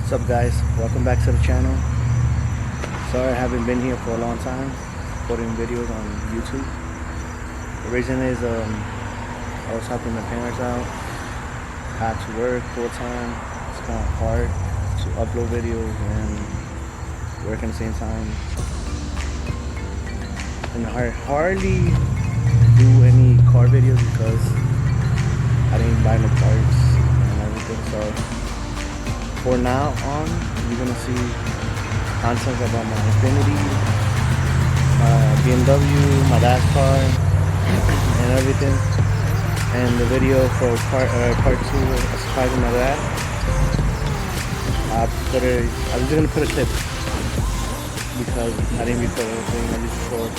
What's up guys, welcome back to the channel. Sorry I haven't been here for a long time putting videos on YouTube. The reason is I was helping my parents out. I had to work full time. It's kind of hard to upload videos and work at the same time, and I hardly do any car videos because I didn't buy no parts and everything. So for now on, you're gonna see content about my Infinity, my BMW, my dad's car, and everything. And the video for part 2 of surprising my dad, I was gonna put a clip because I didn't record the whole thing. I just record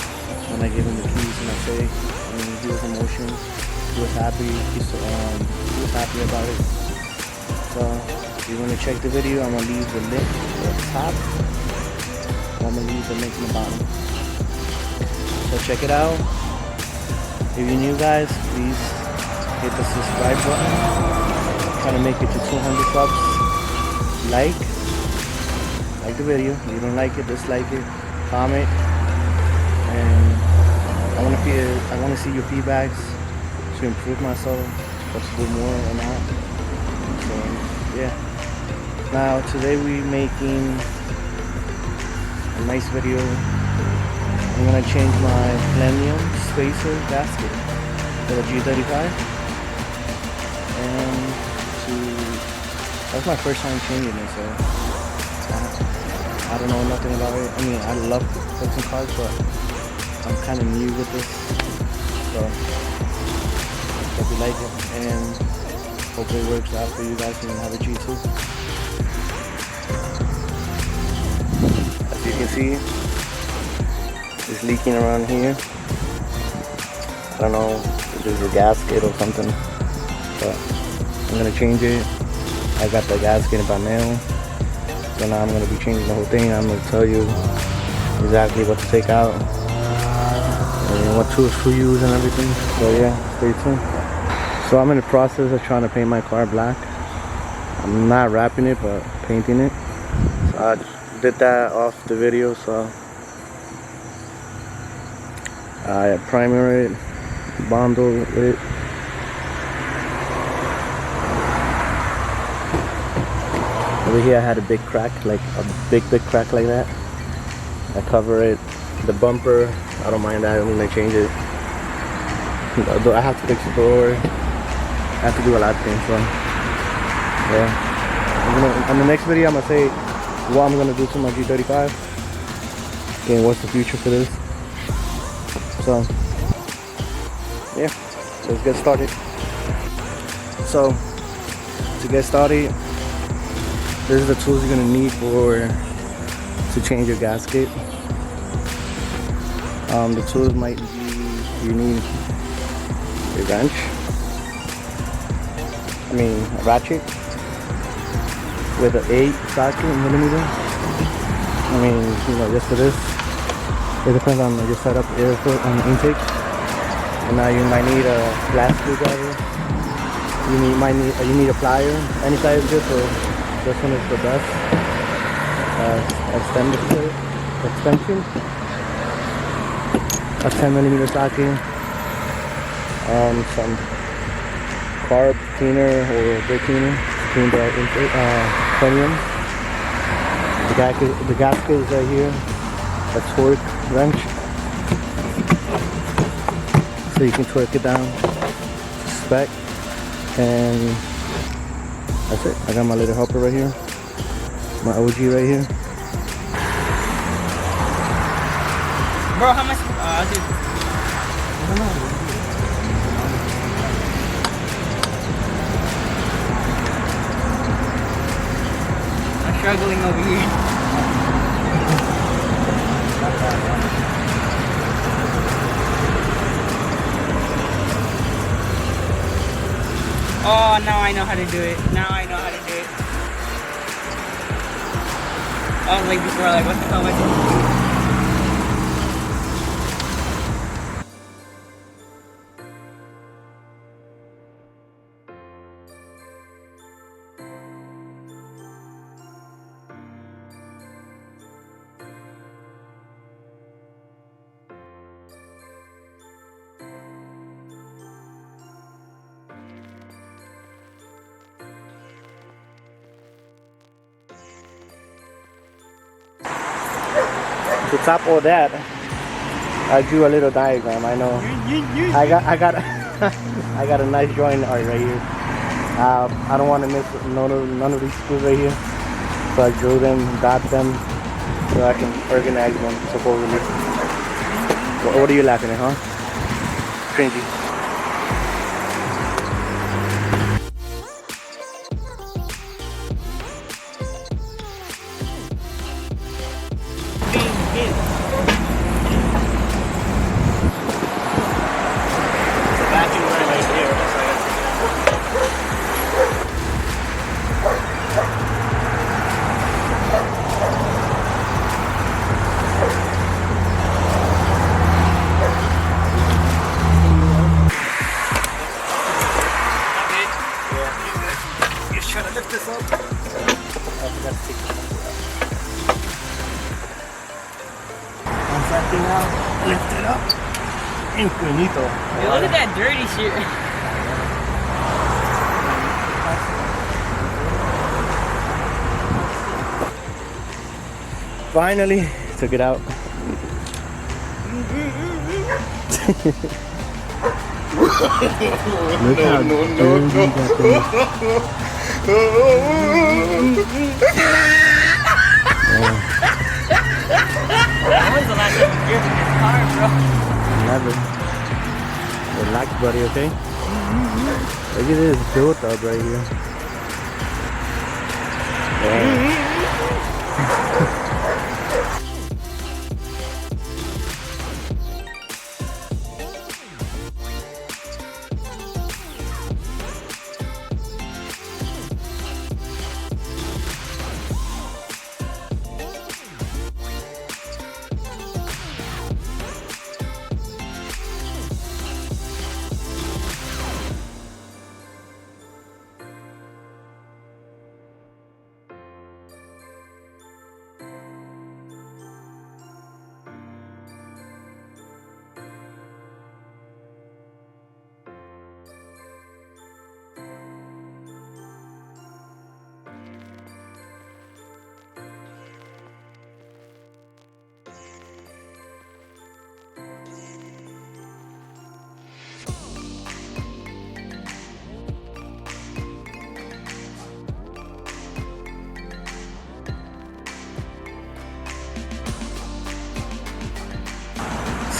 when I gave him the keys and I say, he was emotional. He was happy. He was happy about it. So if you want to check the video, I'm gonna leave the link at the top. I'm gonna leave the link in the bottom. So check it out. If you're new guys, please hit the subscribe button. Trying to make it to 200 subs. Like the video. If you don't like it, dislike it. Comment. And I want to see your feedbacks to improve myself, what to do more or not. So yeah. Now today we're making a nice video. I'm gonna change my Plenum spacer gasket for the G35, and that's my first time changing it, so I don't know nothing about it. I mean, I love fixing cars, but I'm kind of new with this, so hope you like it and hope it works out for you guys when you have a G2. As you can see, it's leaking around here. I don't know if there's a gasket or something, but I'm gonna change it. I got the gasket by mail, so now I'm gonna be changing the whole thing. I'm gonna tell you exactly what to take out and what tools to use and everything. So yeah, stay tuned. So I'm in the process of trying to paint my car black. I'm not wrapping it, but painting it. So I just did that off the video, so I primer it, bondle it. Over here I had a big crack, like a big crack like that. I cover it. The bumper, I don't mind that. I'm gonna change it. I have to fix the door. I have to do a lot of things. So yeah. On the next video, I'm gonna say what I'm gonna do to my G35 and what's the future for this. So yeah, let's get started. So to get started, this is the tools you're gonna need to change your gasket. The tools might be, you need a wrench, a ratchet with an 8 socket millimeter. Just for this. It depends on your setup, airport on the intake. And now you might need a glass screwdriver. You need a plier. Any plier is good, so this one is the best. Extension. A 10 millimeter socket. Some carb cleaner or brake cleaner to clean the Plenum. The gasket is right here. A torque wrench, so you can torque it down to spec. And that's it. I got my little helper right here, my OG right here. Bro, how much? I don't know. I'm struggling over here. Oh, now I know how to do it. I was like before, like what the hell am I supposed to do? To top all that, I drew a little diagram. I know. I got I got a nice joint art right here. I don't want to miss none of these screws right here, so I drew them, dot them, so I can organize them supposedly. What are you laughing at, huh? Cringy. Lift it up. Infinito. Hey, look at that dirty shit. Finally, took it out. Look how dirty that thing. When's the last time you driven this car, bro? Never. Relax, buddy, okay? Look at this built up right here. Yeah.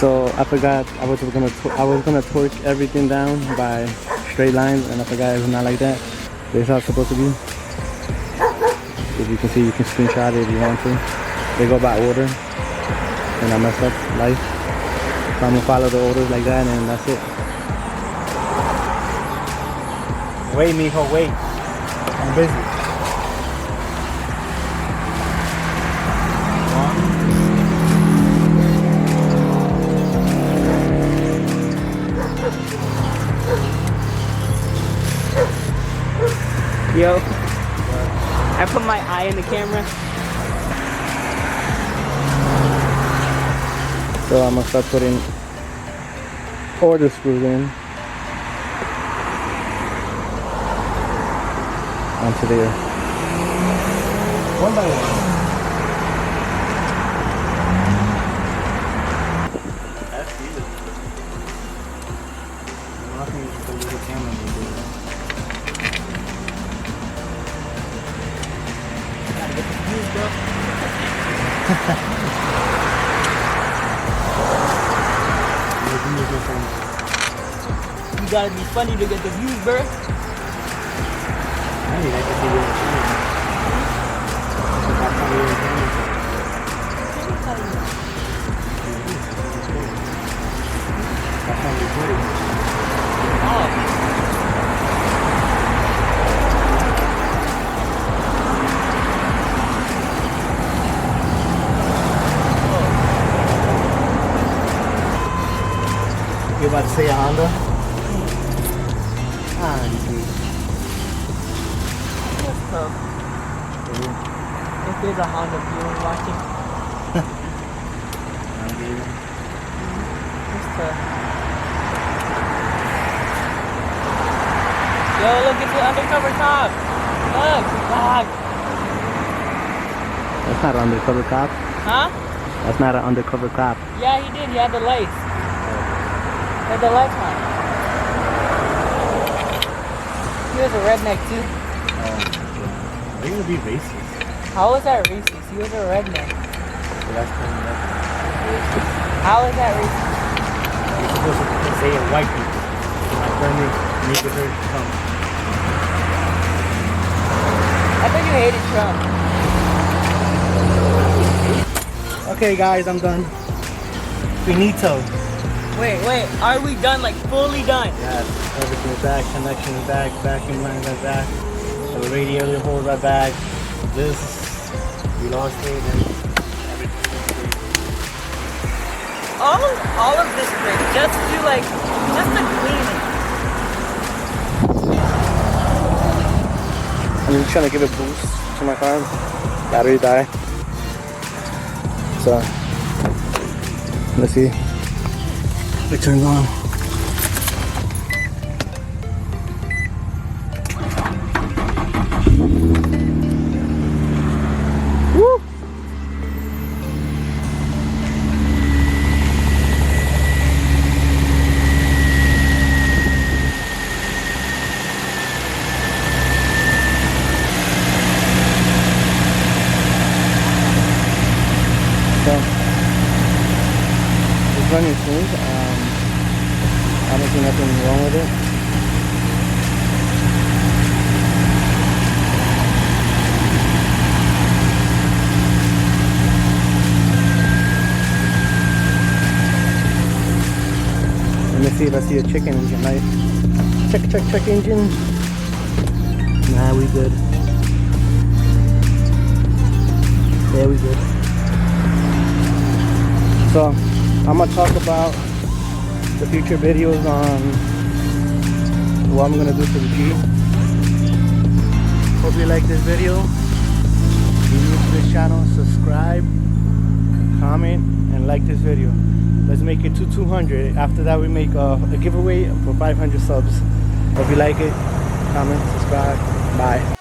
So I forgot I was gonna torque everything down by straight lines, and I forgot it was not like that. This is how it's supposed to be. As you can see, you can screenshot it if you want to. They go by order, and I messed up life. So I'm gonna follow the orders like that, and that's it. Wait, mijo, wait. I'm busy. Yo, I put my eye in the camera. So I'm gonna start putting order screws in onto there, one by one. That's easy. Nothing is the little camera will do. Gotta get the views, bro. You gotta be funny to get the views, bro. I need to see you. You about to say a Honda? That's tough. If there's a Honda viewer watching, it's tough. Yo, look at the undercover top. Look, dog. That's not undercover cop. Huh? That's not an undercover cop. Yeah, he did. He had the lights. He had the lights on. He was a redneck too. Oh, are you gonna be racist? How was that racist? He was a redneck. So that's kind of racist. How is that racist? You're supposed to say it white people. My friendly neighborhood come. I thought you hated Trump. Okay, guys, I'm done. Finito. Wait. Are we done? Like fully done? Yes, everything is back. Connection is back. Vacuum lines are back. The radiator holes are back. This, we lost it. And everything. All of this break just to clean it. I'm just trying to give a boost to my car. Battery die. So let's see if it turns on. Woo! So it's running smooth. I don't see nothing wrong with it. Let me see if I see a chicken engine light. Check engine. Nah, we good. Yeah, we good. So I'm gonna talk about the future videos on what I'm gonna do to the G. Hope you like this video. If you're new to this channel, subscribe, comment, and like this video. Let's make it to 200. After that, we make a giveaway for 500 subs. Hope you like it. Comment, subscribe. Bye.